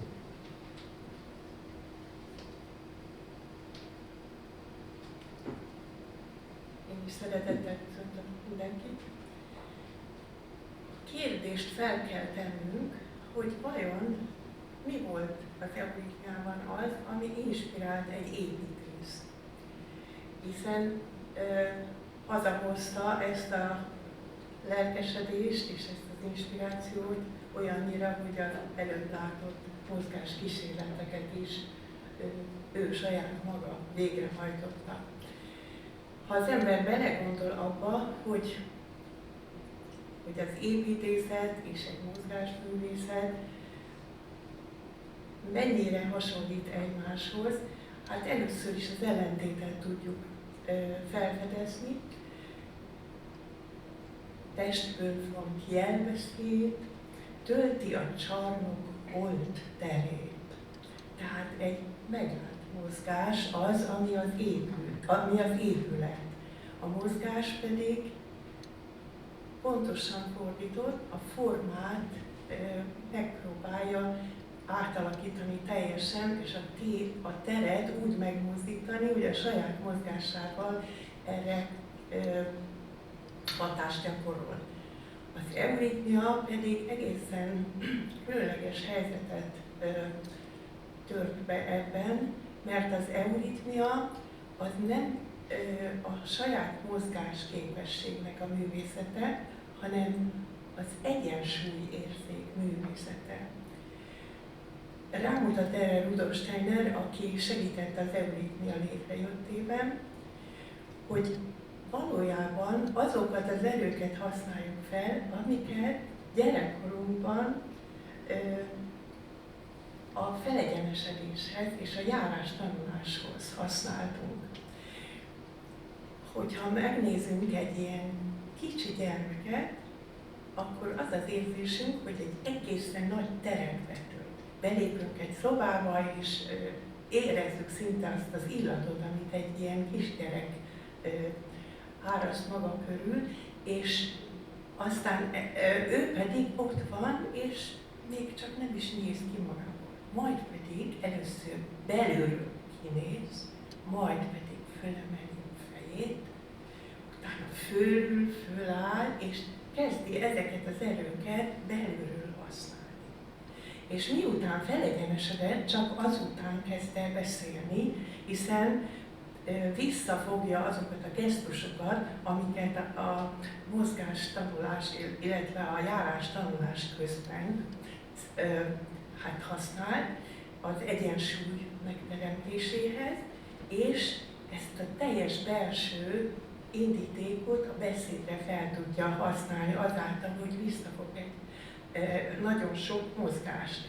Szeretettel köszöntöm mindenkit. Kérdést fel kell tennünk, hogy vajon mi volt az euritmiában az, ami inspirált egy építést. Hiszen hazahozta ezt a lelkesedést és ezt az inspirációt olyannyira, hogy az előtt látott mozgáskísérleteket is ő saját maga végrehajtotta. Ha az ember belegondol abba, hogy az építészet és egy mozgásművészet mennyire hasonlít egymáshoz, hát először is az ellentétet tudjuk felfedezni. Testből van kielbeszéd, tölti a csarnok holt terét. Tehát egy megállt mozgás az, ami az épület. A mozgás pedig pontosan fordított, a formát megpróbálja átalakítani teljesen, és a teret úgy megmozdítani, hogy a saját mozgásával erre hatást gyakorol. Az euritmia pedig egészen különleges helyzetet tört be ebben, mert az euritmia az nem a saját mozgásképességnek a művészete, hanem az egyensúlyérzék művészete. Rámutat erre Rudolf Steiner, aki segített az euritmia létrejöttében, hogy valójában azokat az erőket használjuk fel, amiket gyerekkorunkban a felegyenesedéshez és a járástanuláshoz használtunk. Hogyha megnézzünk egy ilyen kicsi gyermeket, akkor az az érzésünk, hogy egy egészen nagy teret betölt. Belépünk egy szobába, és érezzük szinte azt az illatot, amit egy ilyen kisgyerek áraszt maga körül, és aztán ő pedig ott van, és még csak nem is néz ki magából. Majd pedig először belülről kinéz, majd pedig fölemeli a fejét, utána föláll, és kezdi ezeket az erőket belülről használni. És miután felegyenesedett, csak azután kezd el beszélni, hiszen visszafogja azokat a gesztusokat, amiket a mozgástanulás, illetve a járástanulás közben használ az egyensúly megteremtéséhez, és ezt a teljes belső indítékot a beszédre fel tudja használni azáltal, hogy visszafog egy nagyon sok mozgást.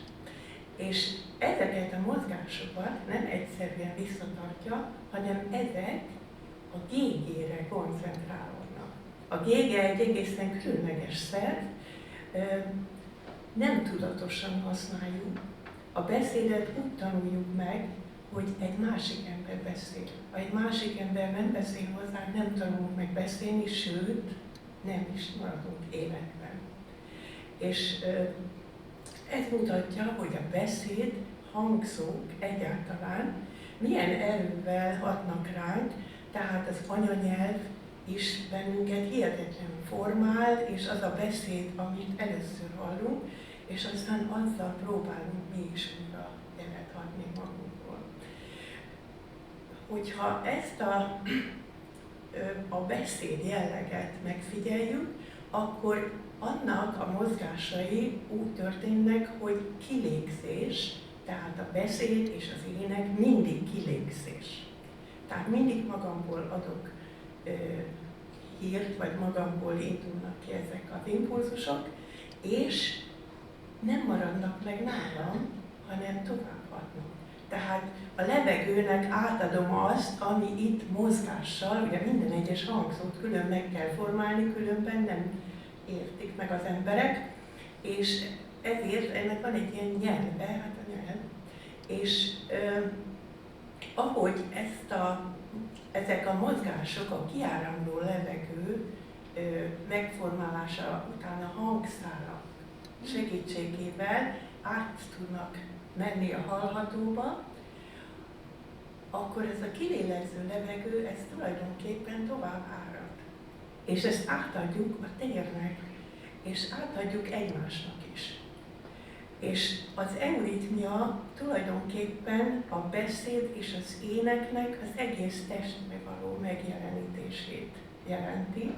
És ezeket a mozgásokat nem egyszerűen visszatartja, hanem ezek a GG-re koncentrálódnak. A gége egy egészen különleges szerv, nem tudatosan használjuk. A beszédet úgy tanuljuk meg, hogy egy másik ember beszél. Ha egy másik ember nem beszél hozzá, nem tanulunk meg beszélni, sőt, nem is maradunk életben. És ez mutatja, hogy a beszéd, hangszók egyáltalán milyen erővel hatnak ránk, tehát az anyanyelv is bennünket hihetetlenül formál, és az a beszéd, amit először hallunk, és aztán azzal próbálunk mi is újra jelet adni magunkról. Hogyha ezt a beszéd jelleget megfigyeljük, akkor annak a mozgásai úgy történnek, hogy kilégzés, tehát a beszéd és az ének mindig kilégzés. Tehát mindig magamból adok hírt, vagy magamból indulnak ki ezek az impulzusok, és nem maradnak meg nálam, hanem továbbadnak. Tehát a levegőnek átadom azt, ami itt mozgással, ugye minden egyes hangszót külön meg kell formálni, különben nem értik meg az emberek, és ezért ennek van egy ilyen nyelve, hát a nyelv, és ahogy ezek a mozgások, a kiáramló levegő megformálása után a hangszálak segítségével át tudnak menni a hallhatóba, akkor ez a kilélegző levegő, ez tulajdonképpen tovább árad. És ezt átadjuk a térnek, és átadjuk egymásnak is. És az euritmia tulajdonképpen a beszéd és az éneknek az egész testbe való megjelenítését jelenti.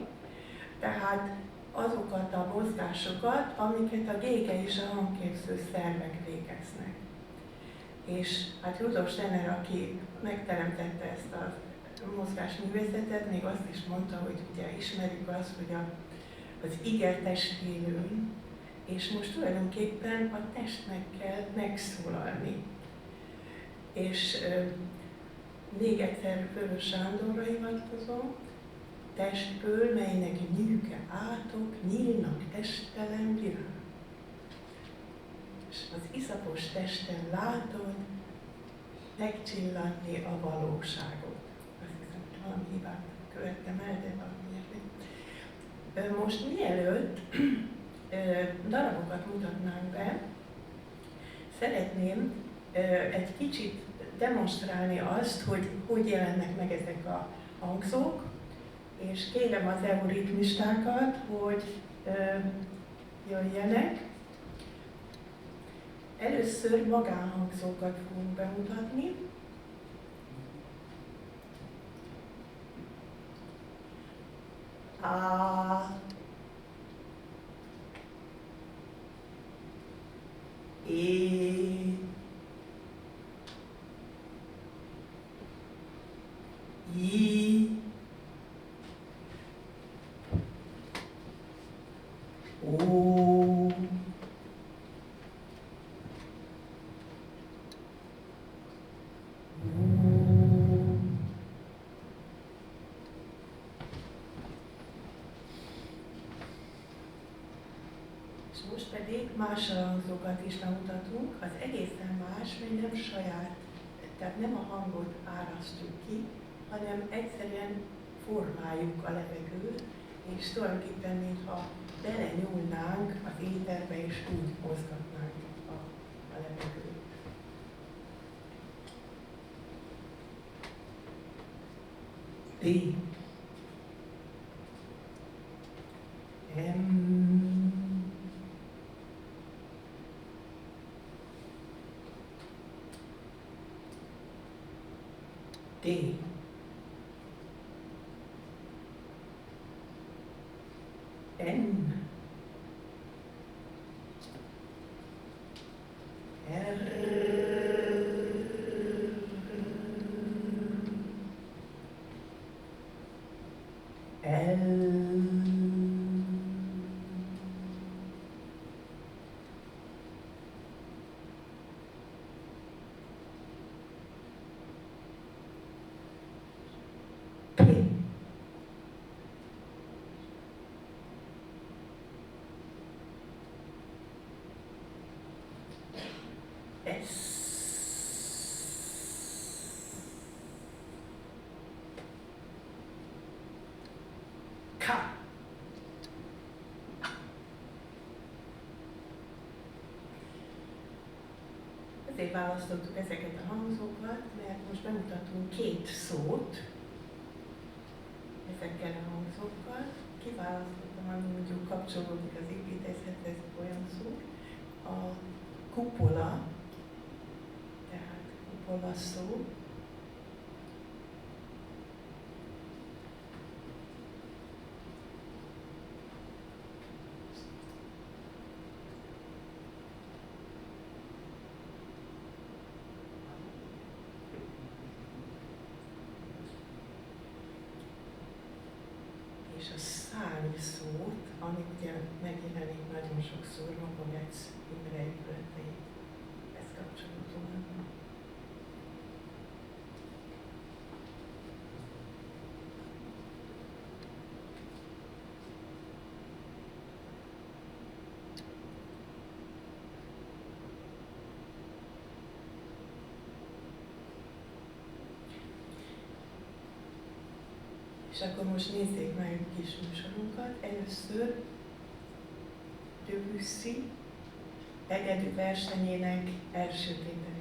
Tehát azokat a mozgásokat, amiket a gége és a hangképző szervek végeznek. És hát Rudolf Steiner, aki megteremtette ezt a mozgásművészetet, még azt is mondta, hogy ugye ismerjük azt, hogy az ige testélőn, és most tulajdonképpen a testnek kell megszólalni. És még egyszer Vörös Sándorra hivatkozom, testből, melynek nyűke átok, nyílnak testelen virág. És az iszapos testen látod megcsillanni a valóságot. Azt hiszem, hogy valami hibát követtem el, de valami ilyesmi. Most mielőtt darabokat mutatnánk be, szeretném egy kicsit demonstrálni azt, hogy hogy jelennek meg ezek a hangszók, és kérem az euritmistákat, hogy jöjjenek. Először magánhangszókat fogunk bemutatni. A, I, O, és most pedig más hangzókat is bemutatunk, az egészen más, mert nem saját, tehát nem a hangot árasztjuk ki, hanem egyszerűen formáljuk a levegőt, és tulajdonképpen, mintha belenyúlnánk az éterbe, és úgy mozgatnánk a levegőt. D. M. D. N. R. L. P. Ha! Ezért választottuk ezeket a hangzókat, mert most bemutatunk két szót ezekkel a hangzókkal. Kiválasztottam, ami mondjuk kapcsolódik az építészethez, olyan szó. A kupola, tehát kupola szó. És a szárny szót, ami ugye megjelenik nagyon sokszor Makovec Imre épületei, ezt kapcsolatban. És akkor most nézzék meg kis műsorunkat. Először Debussy hegedű versenyének első tételét.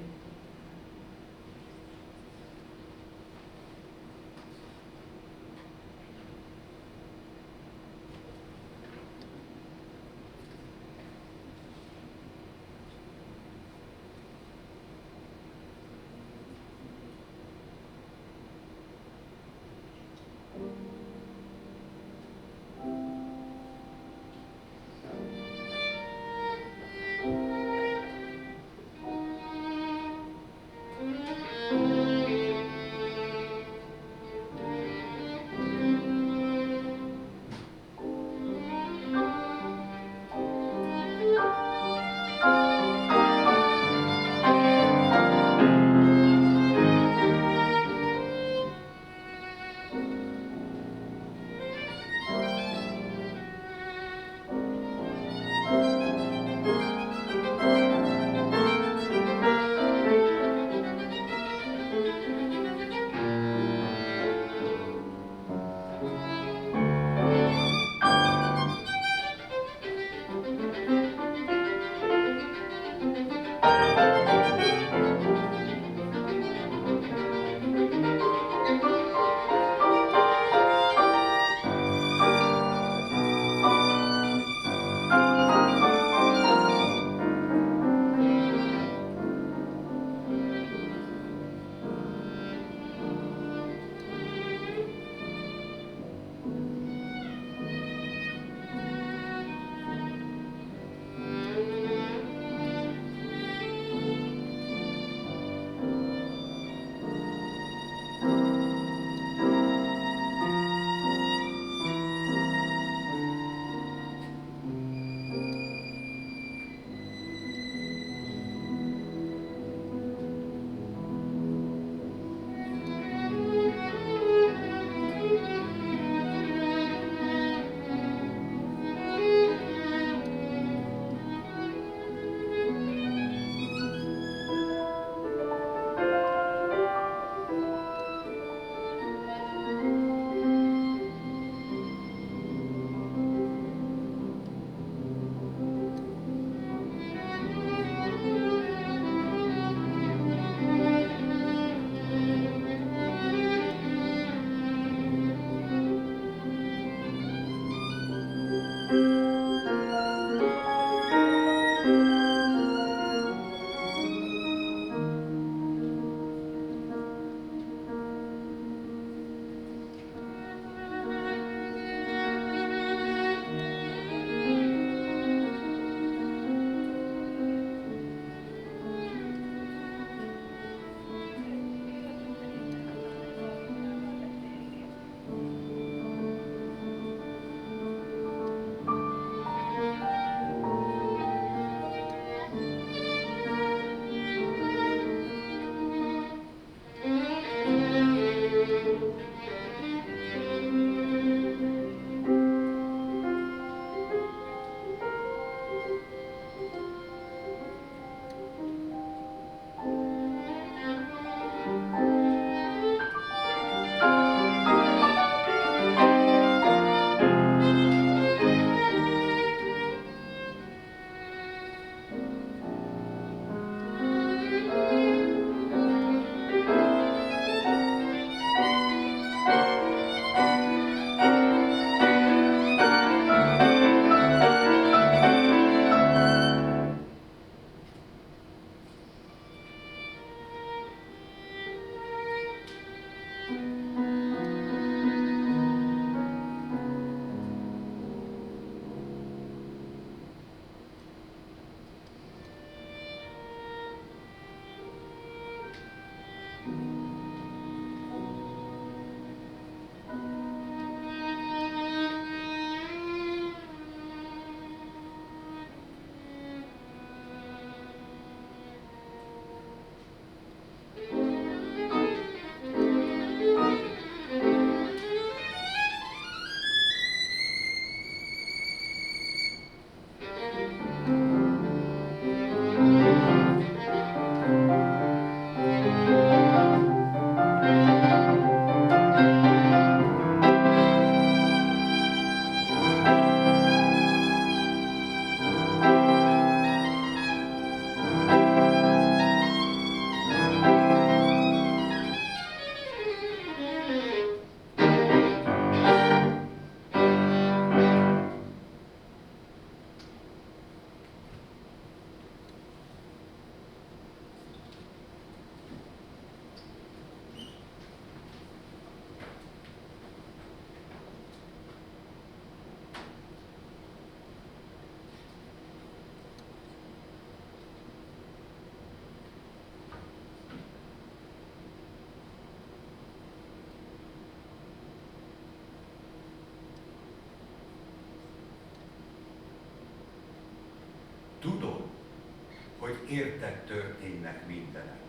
érted történnek mindenek?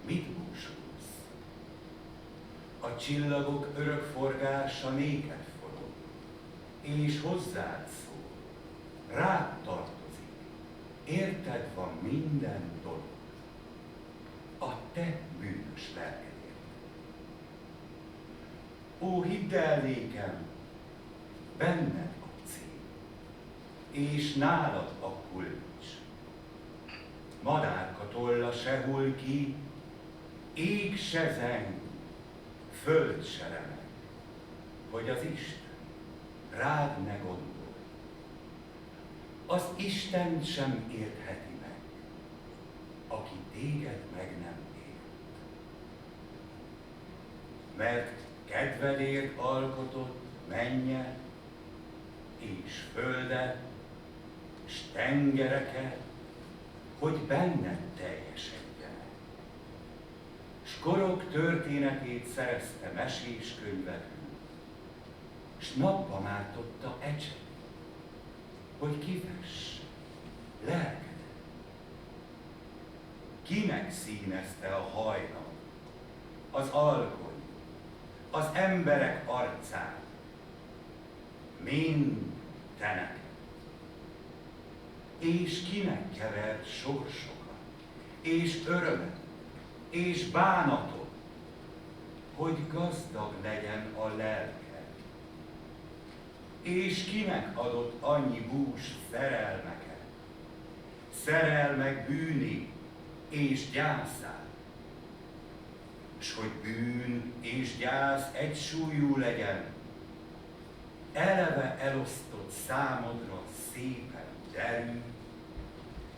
Mit búsulsz? A csillagok örök forgása néked forog, és hozzád szól, rád tartozik, érted van minden dolog, a te bűnös lelkedért. Ó, hidd el nékem, benned a cél, és nálad a kulcs. Madárka tolla se hull ki, ég se zeng, föld se remeg, hogy az Isten rád ne gondol. Az Isten sem értheti meg, aki téged meg nem ért. Mert kedvedért alkotott mennyet, és földet, s tengereket, hogy benned teljesedjenek. S korok történetét szerezte mesés könyvekül, s napba mártotta ecsetét, hogy kivess lelkedet. Kinek színezte a hajnal, az alkony, az emberek arcát, mind te neked. És kinek kevert sorsokat, és örömet, és bánatot, hogy gazdag legyen a lelked. És kinek adott annyi bús szerelmeket, szerelmek bűni és gyászát, s hogy bűn és gyász egysúlyú legyen, eleve elosztott számodra szépen derű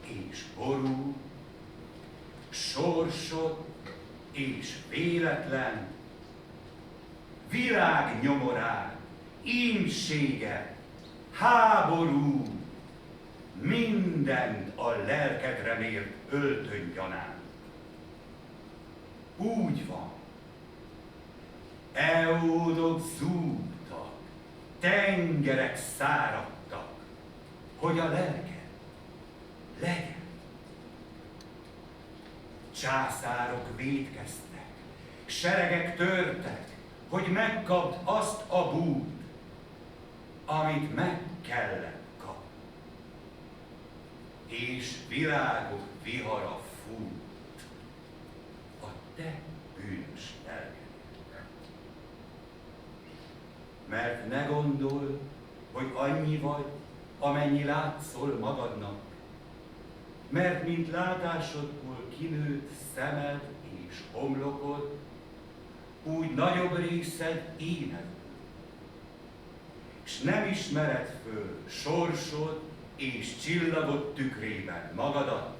és ború, sorsot és véletlen, világ nyomorát, ínséget, háború, mindent a lelkedre mért öltönygyanán. Úgy van, eódok zúgtak, tengerek száradtak, hogy a lelked legyen. Császárok vétkeztek, seregek törtek, hogy megkapd azt a bút, amit meg kellett kapni. És világok vihara fut a te bűnös lelkedért. Mert ne gondold, hogy annyi vagy, amennyi látszol magadnak, mert mint látásodból kinőtt szemed és homlokod, úgy nagyobb részed éned. S nem ismered föl sorsod és csillagod tükrében magadat,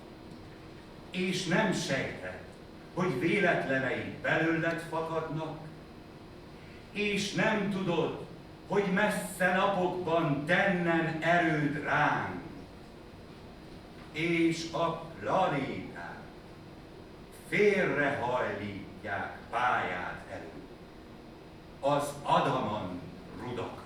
és nem sejted, hogy véletleneid belőled fakadnak, és nem tudod, hogy messze napokban tennen erőd ránk, és a planéták félrehajlítják pályát elő, az adamant rudakat.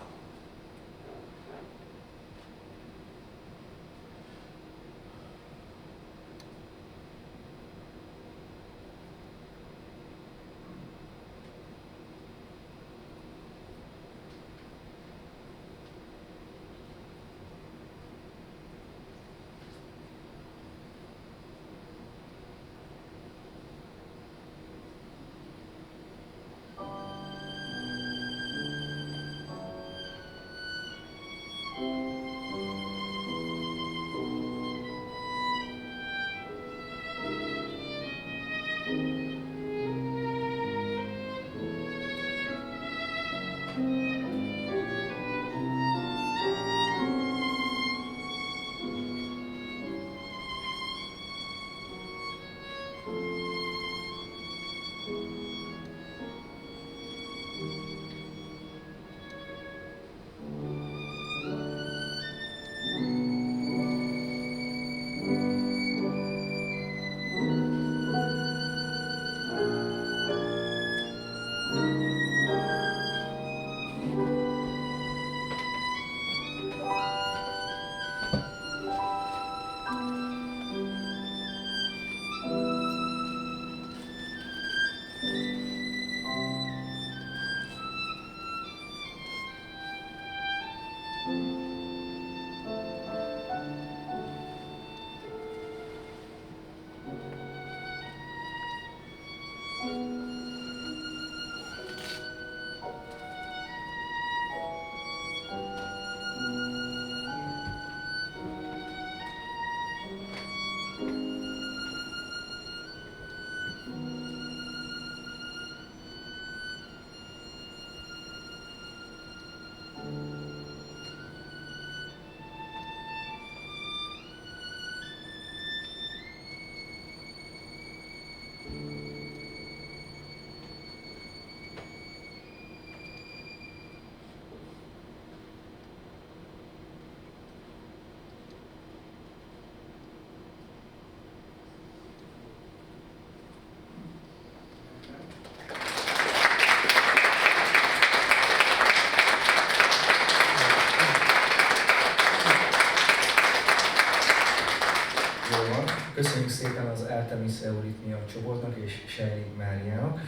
Köszönjük szépen az Artemis Eurythmia csoportnak és Sejli Máriának.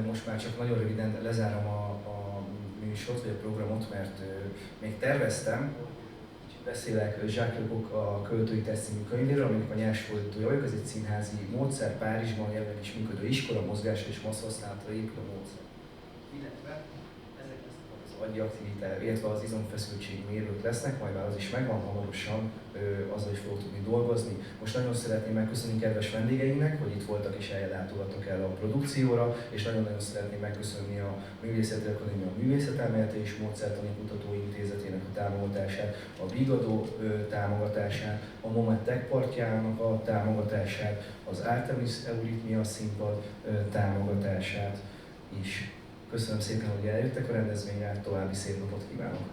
Most már csak nagyon röviden lezárom a műsort, vagy a programot, mert még terveztem, beszélek Jacques Lecoq a Költői Teszt című könyvéről, aminek a nyersfordítója vagyok, ez egy színházi módszer, Párizsban jelenleg is működő iskola, mozgásra és masszhasználatra épülő módszer. Illetve ezek lesznek az agyi aktivitás, illetve az izomfeszültség mérők lesznek, majd már az is megvan hamarosan, azzal is fogok tudni dolgozni. Most nagyon szeretném megköszönni kedves vendégeinknek, hogy itt voltak és ellátogattak el a produkcióra, és nagyon-nagyon szeretném megköszönni a Művészeti Akadémia Művészetelméleti és Módszertani Kutatóintézetének a támogatását, a Vigadó támogatását, a Moment Tech Partjának a támogatását, az Artemis Eurythmia színpad támogatását is. Köszönöm szépen, hogy eljöttek a rendezvényre, további szép napot kívánok!